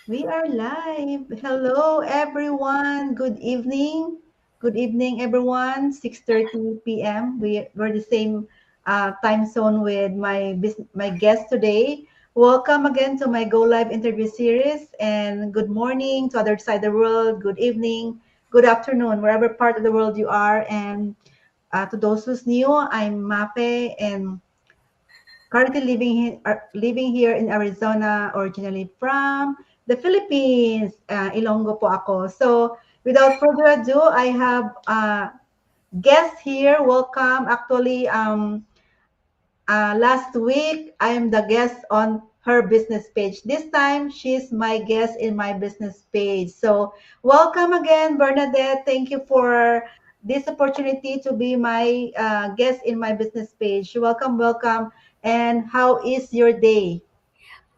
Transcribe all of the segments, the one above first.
We are live. Hello, everyone. Good evening. Good evening, everyone. 6:30 p.m. We're the same time zone with my guest today. Welcome again to my Go Live interview series. And good morning to other side of the world. Good evening. Good afternoon, wherever part of the world you are. And to those who's new, I'm Mafe, and currently living here in Arizona, originally from the Philippines. Ilonggo po ako. So, without further ado, I have guest here. Welcome. Actually, last week, I am the guest on her business page. This time, she's my guest in my business page. So, welcome again, Bernadette. Thank you for this opportunity to be my guest in my business page. Welcome, welcome. And how is your day?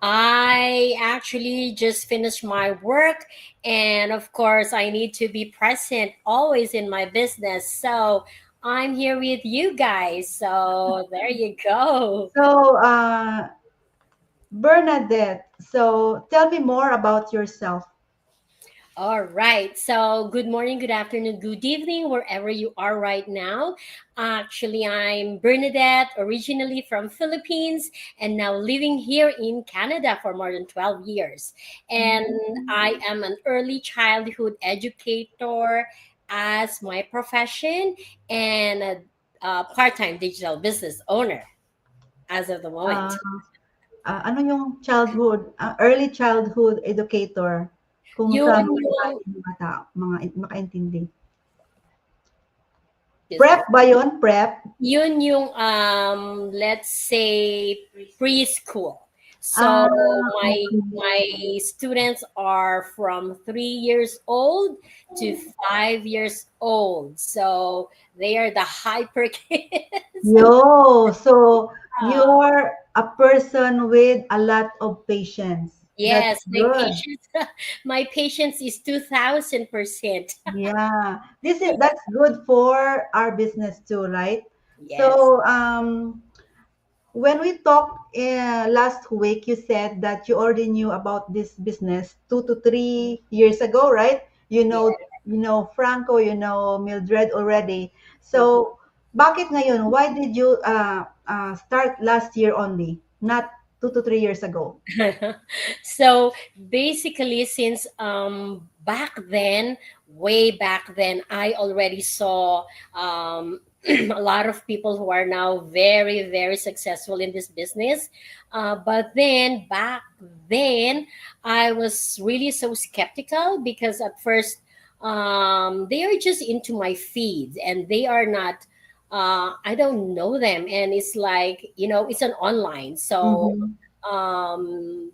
I actually just finished my work, and of course, I need to be present always in my business. So, I'm here with you guys. So, there you go. So, Bernadette, so tell me more about yourself. All right. So, good morning, good afternoon, good evening, wherever you are right now. Actually, I'm Bernadette, originally from Philippines, and now living here in Canada for more than 12 years. And I am an early childhood educator as my profession and a part-time digital business owner as of the Uh, moment. ano yung early childhood educator? Kung sa Yun mga yung, ating bata, mga makaintindi. excuse Prep me. ba yun? Prep? Yun yung let's say preschool. Ah, So my okay. students are from 3 years old to 5 years old. So they are the hyper kids. So you're a person with a lot of patience. That's Yes, good. my patience is 2,000%. Yeah. That's good for our business too, right? Yes. So, when we talked last week, you said that you already knew about this business 2 to 3 years ago, right? Yeah. You know Franco, you know Mildred already. Mhm. So, bakit ngayon? Why did you start last year only, not 2 to 3 years ago? So basically, since back then, way back then, I already saw a lot of people who are now very, very successful in this business. But then back then, I was really so skeptical because at first, they are just into my feed and they are not. I don't know them, and it's like it's an online, so Mm-hmm. um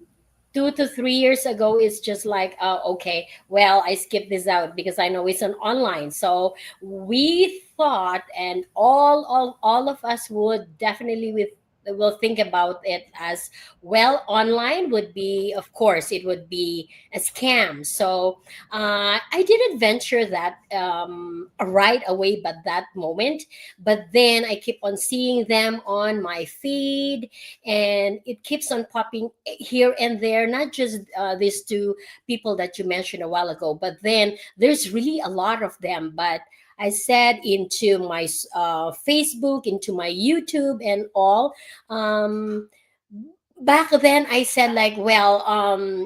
2 to 3 years ago it's just like okay, well, I skipped this out because I know it's an online. So we thought, and all of us would definitely with will think about it as well. Online would be, of course, it would be a scam. So I didn't venture that right away, but that moment. But then I keep on seeing them on my feed, and it keeps on popping here and there, not just these two people that you mentioned a while ago, but then there's really a lot of them. But I said into my Facebook, into my YouTube and all, um, back then I said like, well,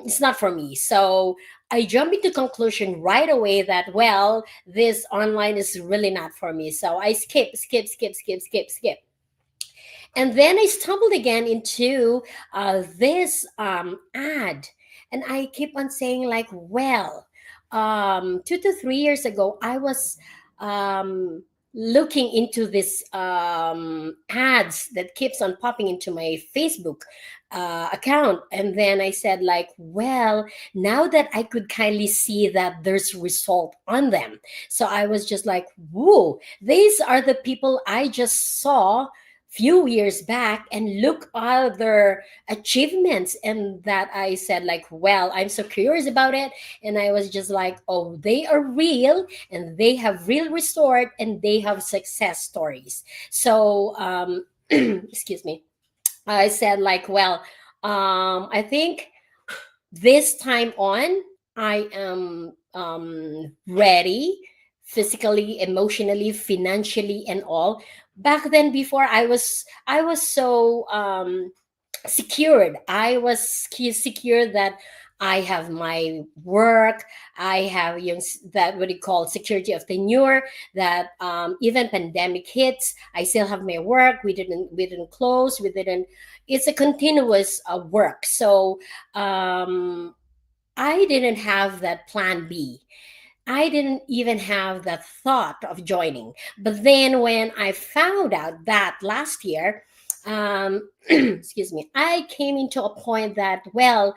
it's not for me. So I jumped into conclusion right away that, well, this online is really not for me. So I skip. And then I stumbled again into this ad, and I keep on saying like, well, 2 to 3 years ago, I was um, looking into this ads that keeps on popping into my Facebook account, and then I said like, well, now that I could kindly see that there's result on them, so I was just like, whoa, these are the people I just saw few years back, and look at their achievements. And that I said like, well, I'm so curious about it, and I was just like, oh, they are real, and they have real resort, and they have success stories. So excuse me, I said like, well, I think this time on, I am ready, physically, emotionally, financially, and all. Back then, before, I was so secured. I was secure that I have my work. I have, that what you call security of tenure. That even pandemic hits, I still have my work. We didn't close. We didn't. It's a continuous work. So I didn't have that plan B. I didn't even have that thought of joining. But then when I found out that last year, excuse me, I came into a point that, well,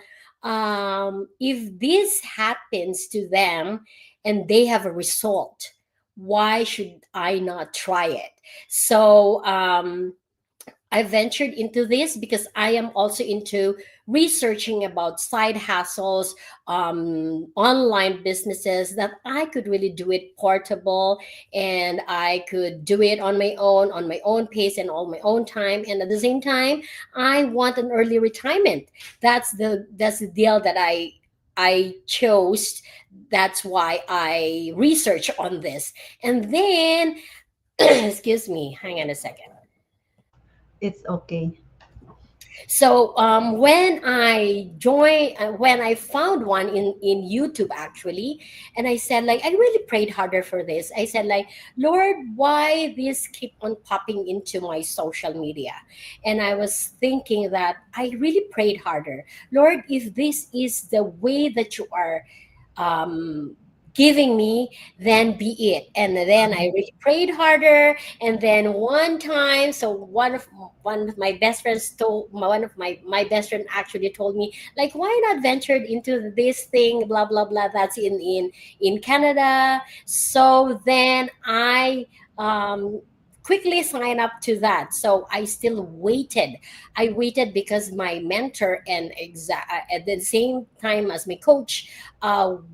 if this happens to them and they have a result, why should I not try it? So, I ventured into this because I am also into researching about side hustles, online businesses that I could really do it portable, and I could do it on my own pace and on my own time. And at the same time, I want an early retirement. That's the deal that I chose. That's why I research on this. And then, excuse me, hang on a second. It's okay. So when I found one in YouTube actually, and I said like I really prayed harder for this. I said like, Lord, why this keep on popping into my social media? And I was thinking that I really prayed harder. Lord, if this is the way that you are um, giving me, then be it. And then I really prayed harder. And then one time, so one of my best friends told one of my best friend actually told me like, why not ventured into this thing, blah blah blah. That's in Canada. So then I quickly sign up to that. So I still waited. I waited because my mentor and at the same time as my coach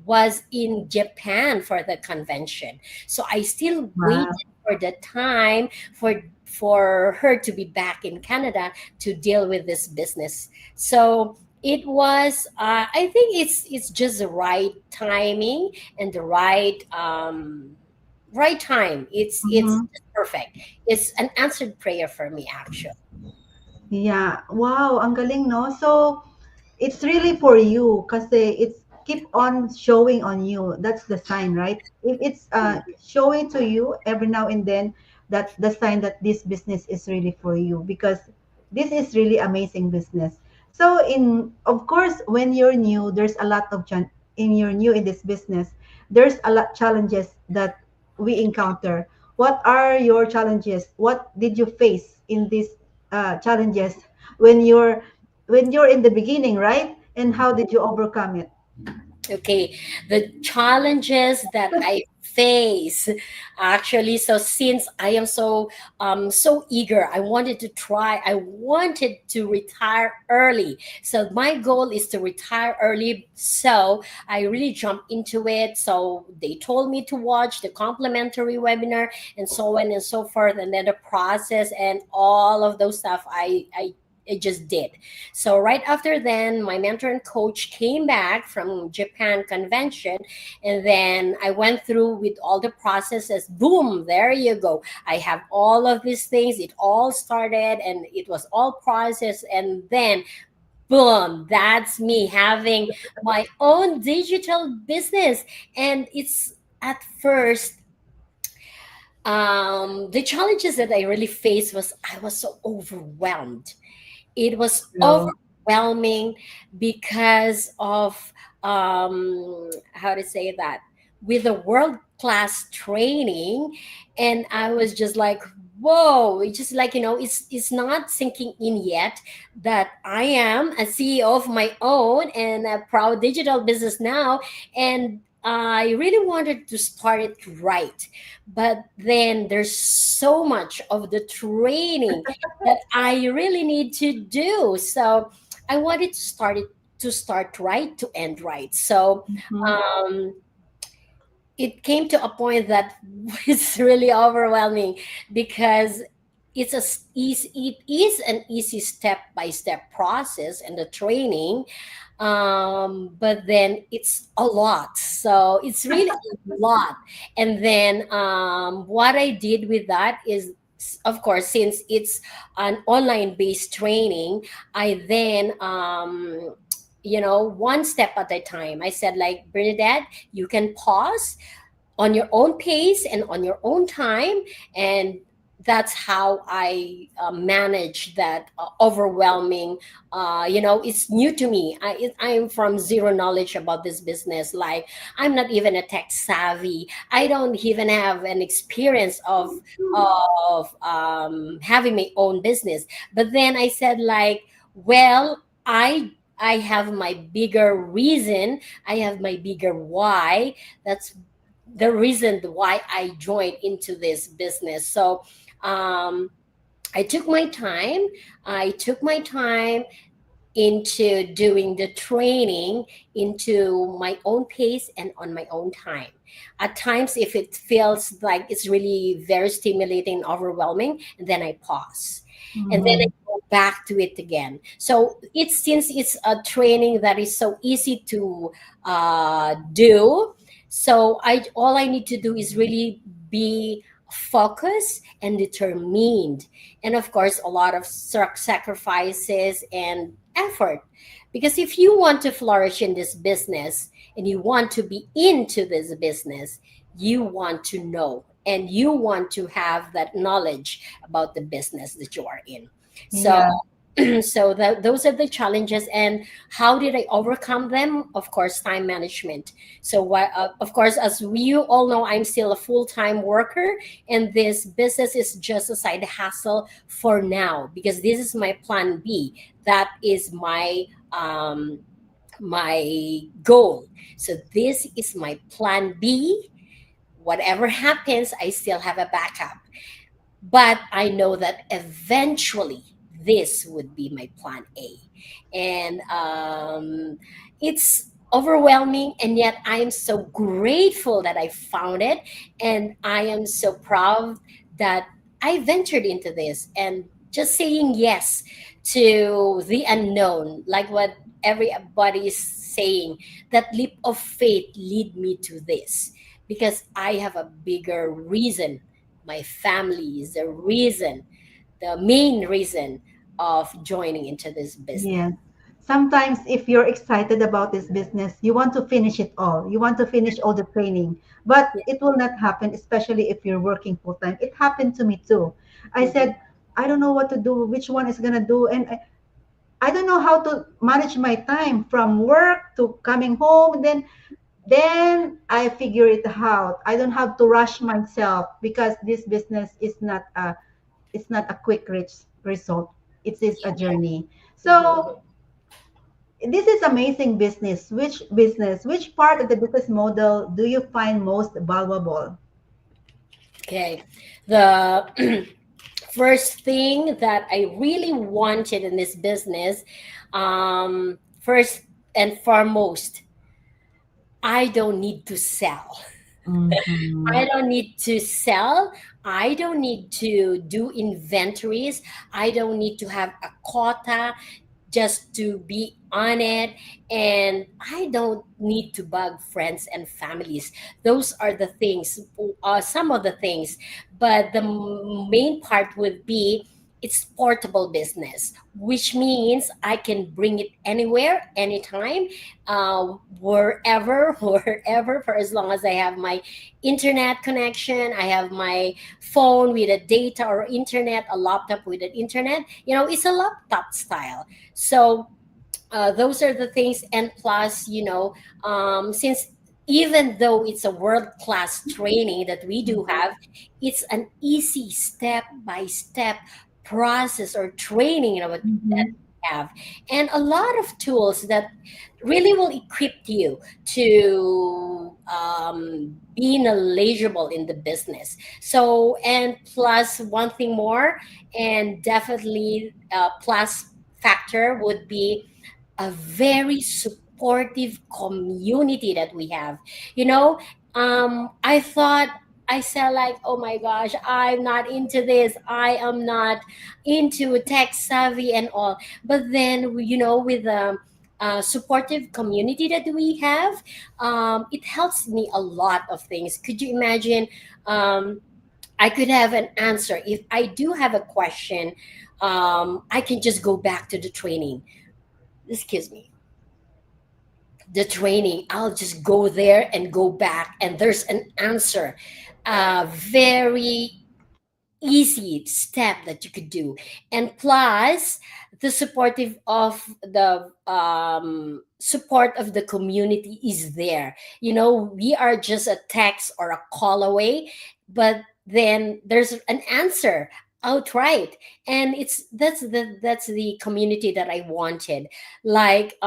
was in Japan for the convention. So I still Wow. waited for the time for her to be back in Canada to deal with this business. So it was I think it's just the right timing and the right time. It's Mhm. just perfect. It's an answered prayer for me actually. Yeah. Wow, ang galing, no? So, it's really for you kasi it's keep on showing on you. That's the sign, right? If it's showing to you every now and then, that's the sign that this business is really for you because this is really amazing business. So in of course when you're new, there's a lot of in you're new in this business, there's a lot challenges that we encounter. What are your challenges? What did you face in these challenges when you're in the beginning, right? And how did you overcome it? Okay, the challenges that I face actually. So since I am so eager, I wanted to try. I wanted to retire early. So my goal is to retire early. So I really jumped into it. So they told me to watch the complimentary webinar and so on and so forth, and then the process and all of those stuff. I just did. So right after then, my mentor and coach came back from Japan convention, and then I went through with all the processes. Boom, there you go. I have all of these things. It all started, and it was all processed, and then boom, that's me having my own digital business. And it's at first the challenges that I really faced was I was so overwhelmed. It was So, overwhelming because of how to say that, with a world class training. And I was just like, whoa, it's just like, it's not sinking in yet that I am a CEO of my own and a proud digital business now. And I really wanted to start it right, but then there's so much of the training that I really need to do. So I wanted to start right, to end right. So mhm, um, it came to a point that it's really overwhelming because it is an easy step by step process and the training. but then it's a lot, so it's really a lot. And then what I did with that is, of course, since it's an online based training, I then one step at a time, I said, like, Bernadette, you can pause on your own pace and on your own time. And that's how I manage that overwhelming, it's new to me. I'm from zero knowledge about this business. Like, I'm not even a tech savvy. I don't even have an experience of having my own business. But then I said, like, well, I have my bigger reason, I have my bigger why. That's the reason why I joined into this business. So um, I took my time. I took my time into doing the training into my own pace and on my own time. At times, if it feels like it's really very stimulating and overwhelming, and then I pause. And then I Mhm. go back to it again. So it's, since it's a training that is so easy to do, so I all I need to do is really be focused and determined, and of course a lot of sacrifices and effort. Because if you want to flourish in this business and you want to be into this business, you want to know and you want to have that knowledge about the business that you are in. So Yeah. so those are the challenges. And how did I overcome them? Of course, time management. So of course, as you all know, I'm still a full-time worker, and this business is just a side hustle for now, because this is my plan B. That is my goal. So this is my plan B. Whatever happens, I still have a backup. But I know that eventually this would be my plan A. And it's overwhelming, and yet I am so grateful that I found it. And I am so proud that I ventured into this and just saying yes to the unknown, like what everybody is saying. That leap of faith lead me to this, because I have a bigger reason. My family is the reason, the main reason of joining into this business. Yes. Sometimes if you're excited about this business, you want to finish it all. You want to finish all the training, but Yeah. it will not happen, especially if you're working full time. It happened to me too. I Mhm. said, I don't know what to do, which one is gonna do, and I don't know how to manage my time from work to coming home. Then I figure it out. I don't have to rush myself because this business is not a, it's not a quick rich result. It is a journey. Mhm. So this is amazing business. Which part of the business model do you find most valuable? Okay. The first thing that I really wanted in this business, first and foremost, I don't need to sell. Mm-hmm. I don't need to sell. I don't need to do inventories. I don't need to have a quota just to be on it. And I don't need to bug friends and families. Those are the things, some of the things. But the main part would be it's portable business, which means I can bring it anywhere, anytime, wherever, wherever, for as long as I have my internet connection, I have my phone with a data or internet, a laptop with an internet. It's a laptop style. So those are the things. And plus, since even though it's a world class training that we do have, it's an easy step by step process or training, that Mm-hmm. we have, and a lot of tools that really will equip you to be knowledgeable in the business. So, and plus one thing more, and definitely plus factor would be a very supportive community that we have. You know, I thought, I said, like, oh my gosh, I'm not into this. I am not into tech savvy and all. But then, with supportive community that we have, it helps me a lot of things. Could you imagine? I could have an answer if I do have a question. I can just go back to the training. Excuse me, the training. I'll just go there and go back, and there's an answer. Very easy step that you could do, and plus the supportive of the support of the community is there. We are just a text or a call away, but then there's an answer outright, and that's the community that I wanted. Like,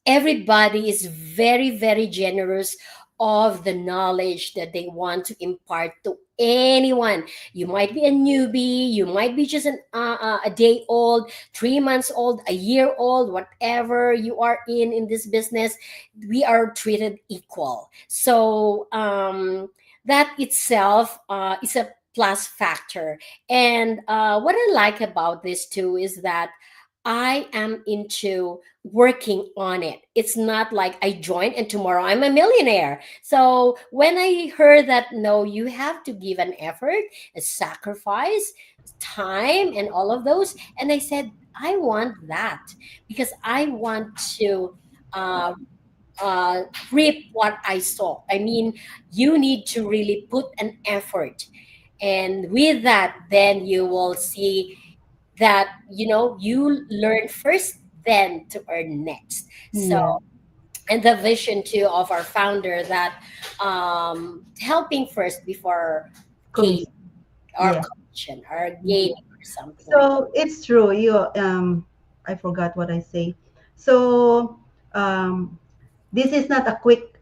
everybody is very, very generous of the knowledge that they want to impart to anyone. You might be a newbie, you might be just a day old, 3 months old, a year old, whatever you are in this business. We are treated equal. So that itself is a plus factor. And what I like about this too is that I am into working on it. It's not like I joined and tomorrow I'm a millionaire. So when I heard that, no, you have to give an effort, a sacrifice, time, and all of those, and I said, I want that because I want to uh, reap what I saw. I mean, you need to really put an effort. And with that, then you will see that you learn first, then to earn next. So, Yeah. and the vision too of our founder, that helping first before gain, Commission. or Yeah. commission, or Mhm. gaining, or something like So it's true. I forgot what I say. So um, this is not a quick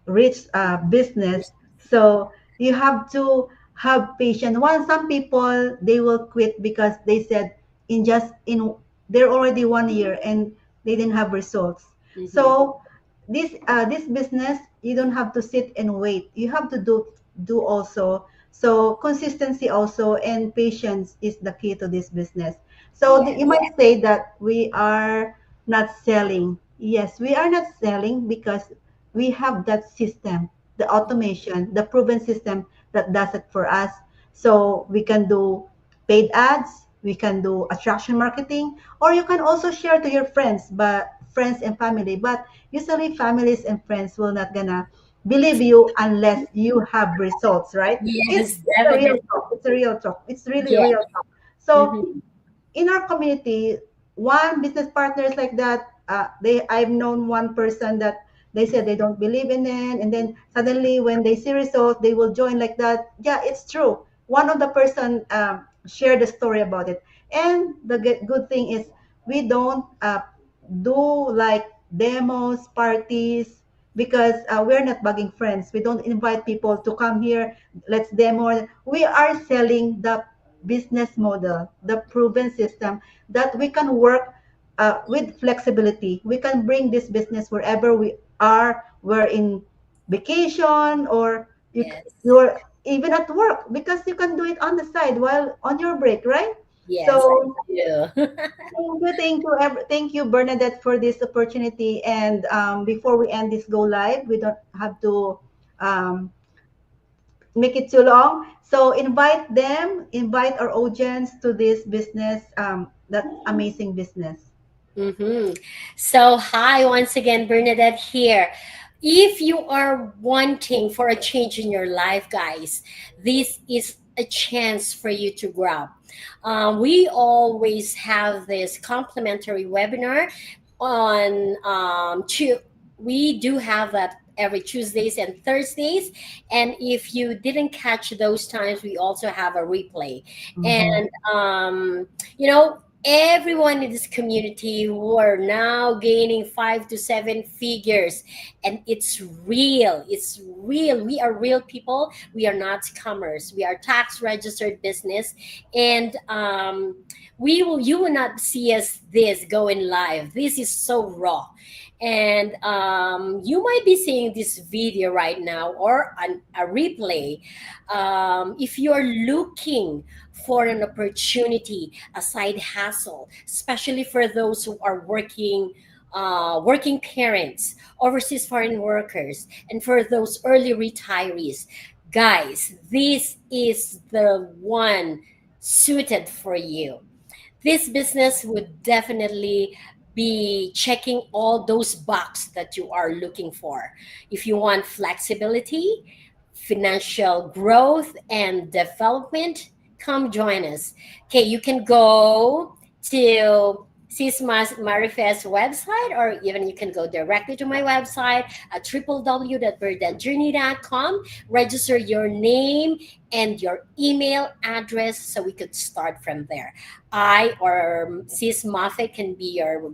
rich business. So you have to have patience. One Some people, they will quit because they said in just in they're already 1 year and they didn't have results. that. Hmm. So this business, you don't have to sit and wait. You have to do also. So consistency also and patience is the key to this business. So Yeah. you might say that we are not selling. Yes, we are not selling because we have that system, the automation, the proven system that does it for us. So we can do paid ads, we can do attraction marketing, or you can also share to your friends, but friends and family. But usually families and friends will not gonna believe you unless you have results, right? It's, Yes, it's a real definitely. talk. It's a real talk. It's really Yeah. real talk. So Hmm. in our community, one business partners like that, I've known one person that they said they don't believe in it, and then suddenly when they see results, they will join like that. Yeah, it's true. One of the person shared the story about it, and the good thing is we don't do like demos, parties, because we're not bugging friends. We don't invite people to come here. Let's demo. We are selling the business model, the proven system that we can work with flexibility. We can bring this business wherever we are. We're in vacation, or Yes. you're even at work, because you can do it on the side while on your break, right? Yes, I So do. thank you, Bernadette, for this opportunity. And before we end this go live, we don't have to um, make it too long. So invite our audience to this business, that amazing business. Mm-hmm. So, hi once again, Bernadette here. If you are wanting for a change in your life, guys, this is a chance for you to grab. We always have this complimentary webinar on we do have that every Tuesdays and Thursdays. And if you didn't catch those times, we also have a replay. Mhm. And you know, everyone in this community who are now gaining 5 to 7 figures, and it's real, we are real people, we are not scammers, we are tax registered business. And you will not see us this going live. This is so raw. And you might be seeing this video right now or a replay. If you're looking for an opportunity, a side hustle, especially for those who are working parents, overseas foreign workers, and for those early retirees, guys, this is the one suited for you. This business would definitely be checking all those boxes that you are looking for. If you want flexibility, financial growth, and development, come join us. Okay, you can go to Sismas Marifest website, or even you can go directly to my website at www.birdandjourney.com. Register your name and your email address so we could start from there. I or Sis Mafe can be your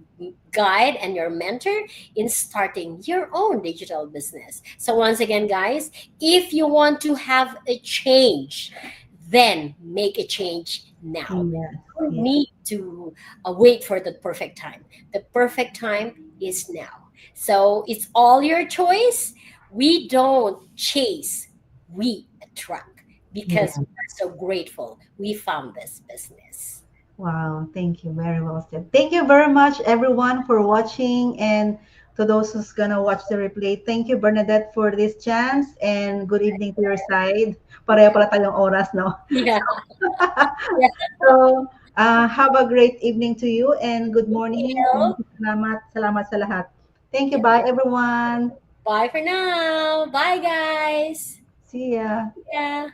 guide and your mentor in starting your own digital business. So, once again, guys, if you want to have a change, then make a change now. Yes, You don't yes, need to wait for the perfect time. The perfect time is now. So, it's all your choice. We don't chase, we attract because yes. we are so grateful we found this business. Wow, thank you. Very well said. Thank you very much, everyone, for watching. And to those who's gonna watch the replay, thank you, Bernadette, for this chance. And good evening to your side. Pareho pala tayong oras, no? Yeah. Yeah. So, have a great evening to you and good Thank morning. And you. salamat, salamat sa lahat. Thank you. Yeah. Bye, everyone. Bye for now. Bye, guys. See ya. Yeah.